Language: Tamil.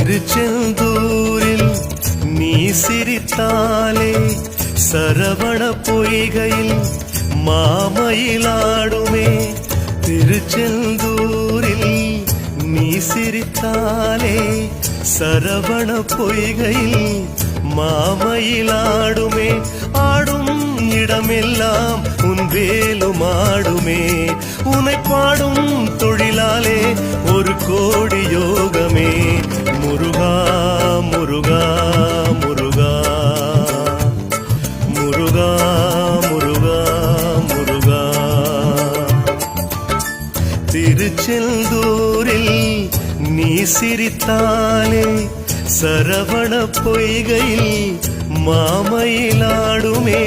திருச்செந்தூரில் நீ சிரித்தாலே சரவண பொய்கையில் மாமயிலாடுமே. திருச்செந்தூரில் நீ சிரித்தாலே சரவண பொய்கையில் மாமயிலாடுமே. ஆடும் இடமெல்லாம் உன் வேலும் ஆடுமே. உன்னை பாடும் தொழிலாலே ஒரு கோடி யோகமே. முருகா முருகா முருகா முருகா முருகா முருகா. திருச்செந்தூரில் நீ சிரித்தாலே சரவண பொய்கையில் மாமயிலாடுமே.